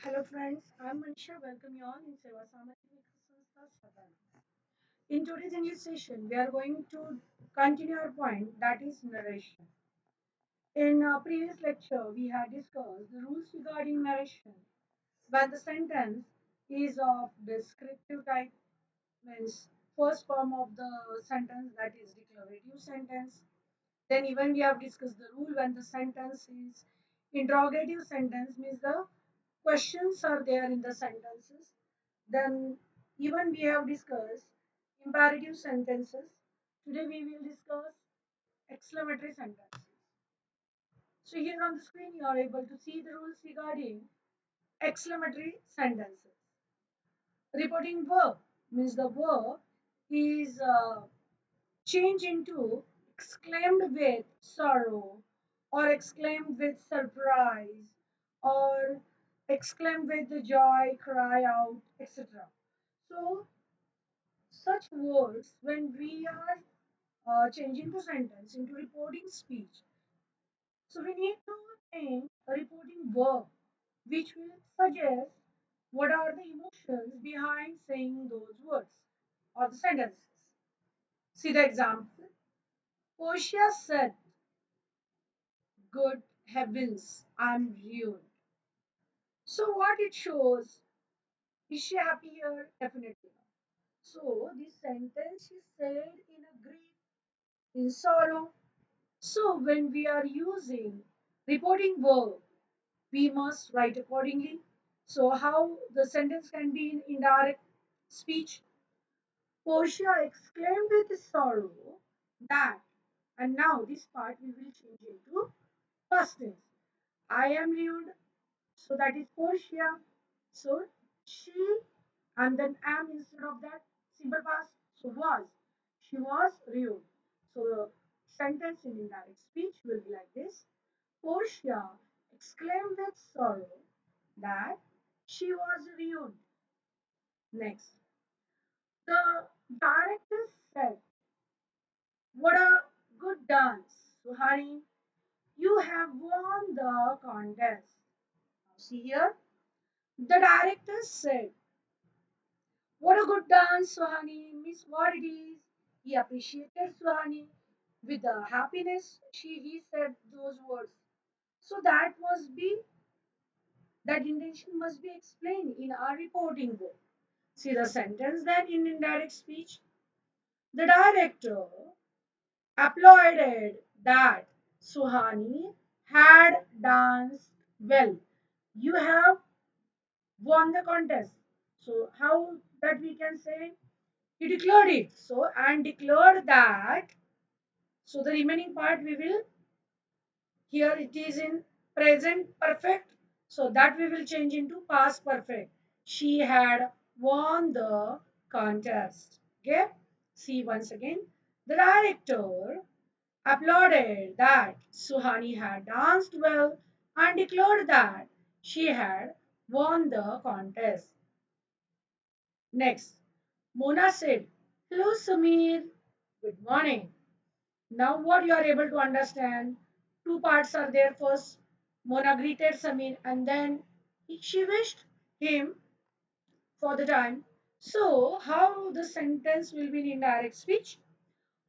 Hello friends, I'm Manisha. Welcome you all in Seva Samajik Sanstha Sadhana. In today's English session, we are going to continue our point that is narration. In a previous lecture, we had discussed the rules regarding narration. When the sentence is of descriptive type, means first form of the sentence that is declarative sentence. Then even we have discussed the rule when the sentence is interrogative sentence means the questions are there in the sentences. Then even we have discussed imperative sentences. Today we will discuss exclamatory sentences. So here on the screen you are able to see the rules regarding exclamatory sentences. Reporting verb means the verb is changed into exclaimed with sorrow or exclaimed with surprise or exclaimed with the joy, cry out, etc. So such words when we are changing the sentence into reporting speech. So we need to change a reporting verb which will suggest what are the emotions behind saying those words or the sentences. See the example. Portia said, good heavens, I'm ruined. So what it shows, is she happy here? Definitely not. So this sentence is said in a grief, in sorrow. So when we are using reporting verb, we must write accordingly. So how the sentence can be in indirect speech? Portia exclaimed with sorrow that, and now this part we will change into past tense. I am ruined. So that is Portia. So she and then am instead of that simple past. So was. She was ruined. So the sentence in indirect speech will be like this. Portia exclaimed with sorrow that she was ruined. Next, the director said, what a good dance. So, honey, you have won the contest. Now, see here, the director said, what a good dance, Suhani. Miss what it is. He appreciated Suhani with the happiness he said those words. So that intention must be explained in our reporting book. See the sentence then in indirect speech. The director applauded that Suhani had danced well. You have won the contest. So how that we can say? He declared it. So and declared that. So the remaining part we will here it is in present perfect. So that we will change into past perfect. She had won the contest. Okay. See once again. The director applauded that Suhani had danced well and declared that she had won the contest. Next, Mona said, hello Samir, good morning. Now what you are able to understand, two parts are there. First, Mona greeted Samir and then she wished him for the time. So how the sentence will be in indirect speech?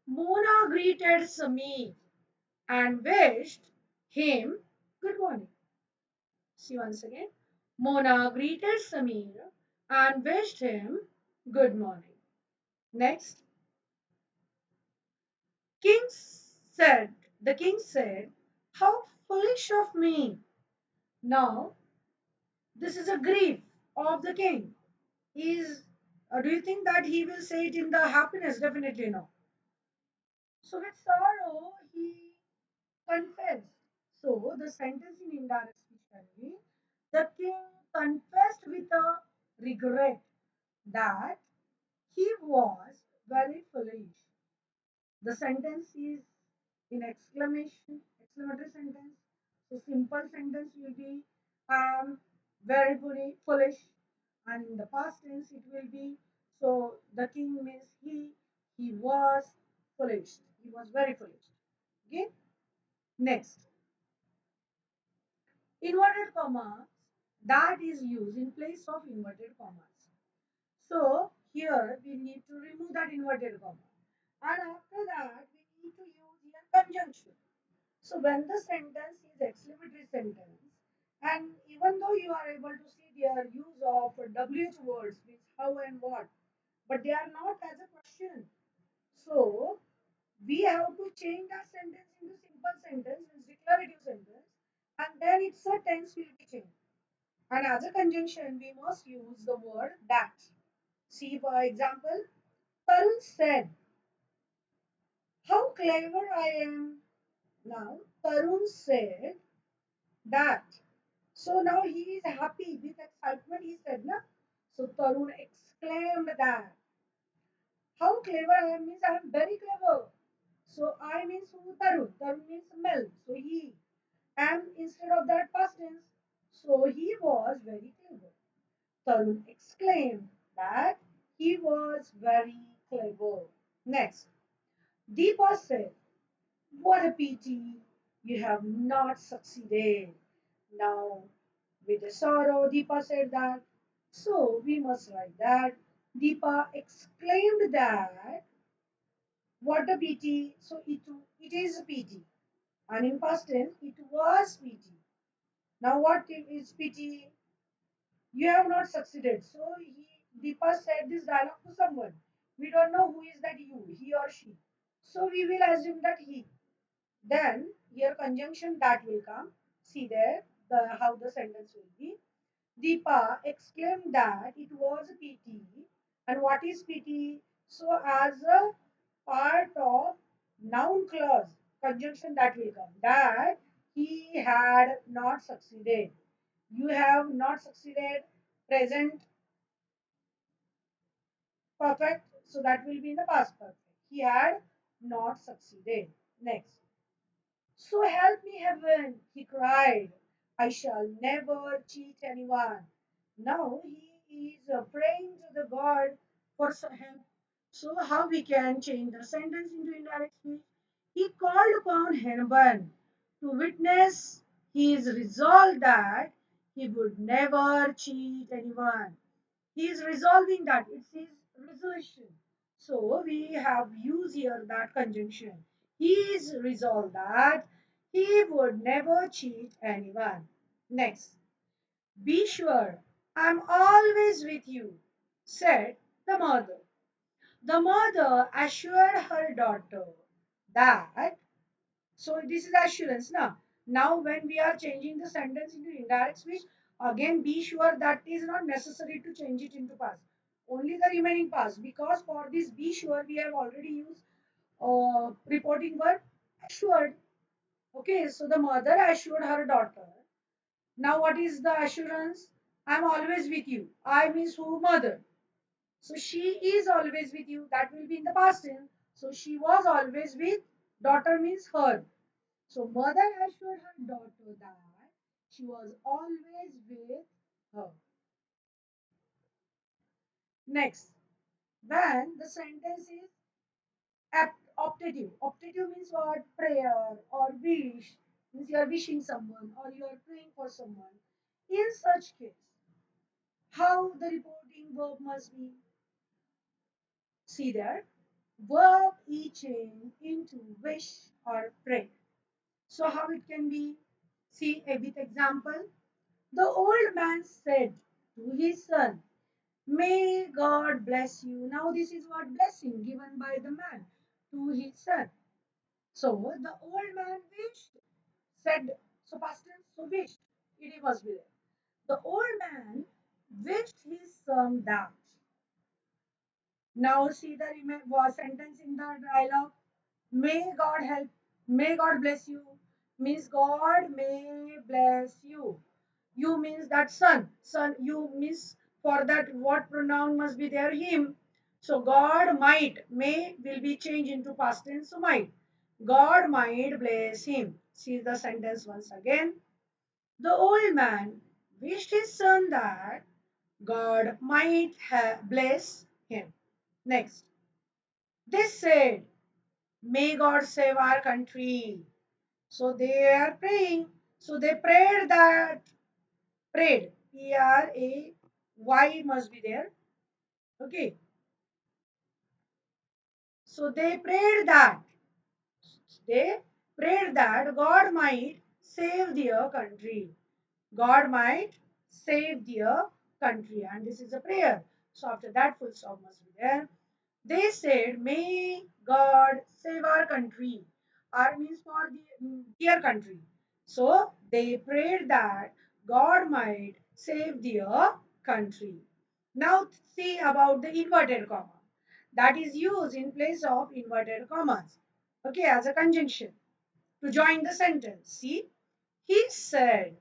Mona greeted Samir and wished him good morning. See once again. Mona greeted Samir and wished him good morning. Next, King said, the king said, how foolish of me. Now, this is a grief of the king. Is Do you think that he will say it in the happiness? Definitely no. So with sorrow, he confessed. So the sentence in indirect speech can be the king confessed with a regret that he was very foolish. The sentence is in exclamatory sentence. So simple sentence will be I am very foolish, and in the past tense it will be so the king means he was foolish. He was very foolish. Okay. Next, inverted commas. that is used in place of inverted commas. So here we need to remove that inverted comma. And after that, we need to use here conjunction. So when the sentence is exclamatory sentence, and even though you are able to see their use of WH words, means how and what, but they are not as a question. So we have to change that sentence into simple sentence, means declarative sentence, and then its a tense will be changed. And as a conjunction, we must use the word that. See, for example, Tarun said, "How clever I am." Now, Tarun said that. So now he is happy with excitement, he said, na? So Tarun exclaimed that. How clever I am means I am very clever. So I means who? Tarun. Tarun means Mel. So he. Am instead of that past tense. So he was very clever. Tarun exclaimed that he was very clever. Next, Deepa said, "What a pity you have not succeeded." Now, with a sorrow, Deepa said that. So we must write that. Deepa exclaimed that, "What a pity." So it is a pity. And in past tense, it was pity. Now what is pity? You have not succeeded. So Deepa said this dialogue to someone. We don't know who is that you, he or she. So we will assume that he. Then here conjunction that will come. See there how the sentence will be. Deepa exclaimed that it was a pity. And what is pity? So as a part of noun clause, conjunction that will come. That he had not succeeded. You have not succeeded. Present perfect. So that will be in the past perfect. He had not succeeded. Next. "So help me heaven," he cried. "I shall never cheat anyone." Now he is praying to the God for some help. So how we can change the sentence into indirect speech? He called upon heaven to witness his resolve that he would never cheat anyone. He is resolving that. It's his resolution. So we have used here that conjunction. He is resolved that he would never cheat anyone. Next, "Be sure I'm always with you," said the mother. The mother assured her daughter that. So this is assurance now. Now when we are changing the sentence into indirect speech, again be sure that is not necessary to change it into past. Only the remaining past, because for this be sure we have already used reporting word assured. Okay, so the mother assured her daughter. Now what is the assurance? I'm always with you. I means who? Mother. So she is always with you. That will be in the past tense. So she was always with. Daughter means her. So mother assured her daughter that she was always with her. Next, when the sentence is optative. Optative means what? Prayer or wish. Means you are wishing someone or you are praying for someone. In such case, how the reporting verb must be? See there. Verb is changed into wish or pray. So how it can be? See a with example. The old man said to his son, "May God bless you." Now this is what blessing given by the man to his son. So the old man wished, said, so past tense, so wished. It must be there. The old man wished his son that. Now see the sentence in the dialogue. May God help, may God bless you. Means God may bless you. You means that son. Son, you means for that what pronoun must be there? Him. So God might, may will be changed into past tense, so might. God might bless him. See the sentence once again. The old man wished his son that God might bless him. Next. They said, "May God save our country." So they are praying. So they prayed that, prayed. P-R-A-Y must be there. Okay. So they prayed that God might save their country. God might save their country. And this is a prayer. So after that, full stop must be there. They said, may God save our country. Our means for their country. So they prayed that God might save their country. Now see about the inverted comma that is used in place of inverted commas. Okay, as a conjunction to join the sentence. See, he said,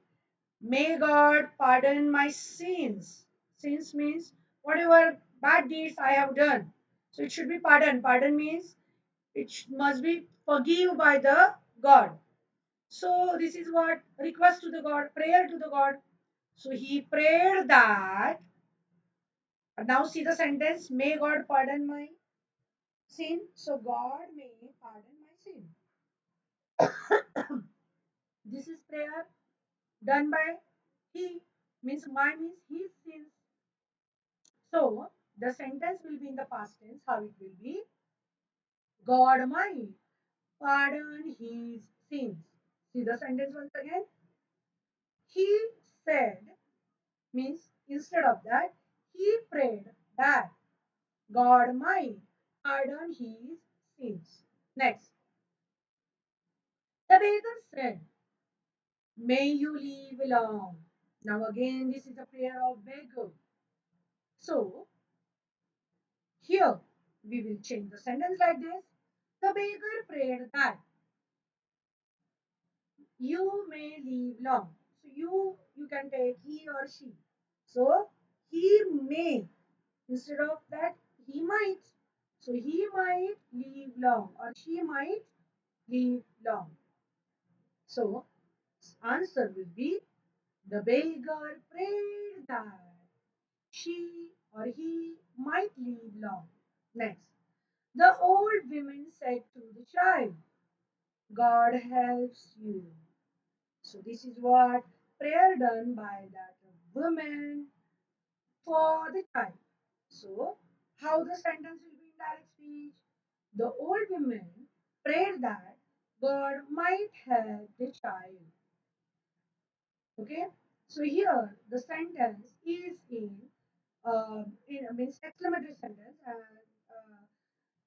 may God pardon my sins. Sins means whatever bad deeds I have done. So it should be pardon. Pardon means must be forgive by the God. So this is what request to the God, prayer to the God. So he prayed that. Now see the sentence, may God pardon my sin. So God may pardon my sin. This is prayer done by he means my means his sins. So the sentence will be in the past tense. How it will be? God might pardon his sins. See the sentence once again. He said means instead of that, he prayed that God might pardon his sins. Next, the beggar said, may you live long. Now again, this is a prayer of beggar. So here we will change the sentence like this. The beggar prayed that you may live long. So you can take he or she. So he may instead of that he might. So he might live long or she might live long. So answer will be the beggar prayed that she or he might live long. Next, the old woman said to the child, God helps you. So this is what prayer done by that woman for the child. So how the sentence will be in direct speech? The old woman prayed that God might help the child. Okay. So here the sentence is in means exclamatory sentence and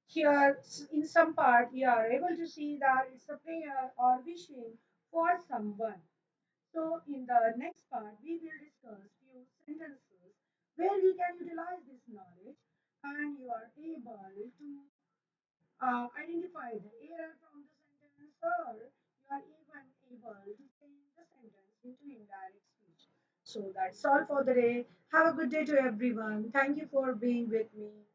here in some part we are able to see that it's a prayer or wishing for someone. So in the next part, we will discuss few sentences where we can utilize this knowledge and you are able to identify the error from the sentence or you are even able to change the sentence into indirect speech. So that's all for the day. Have a good day to everyone. Thank you for being with me.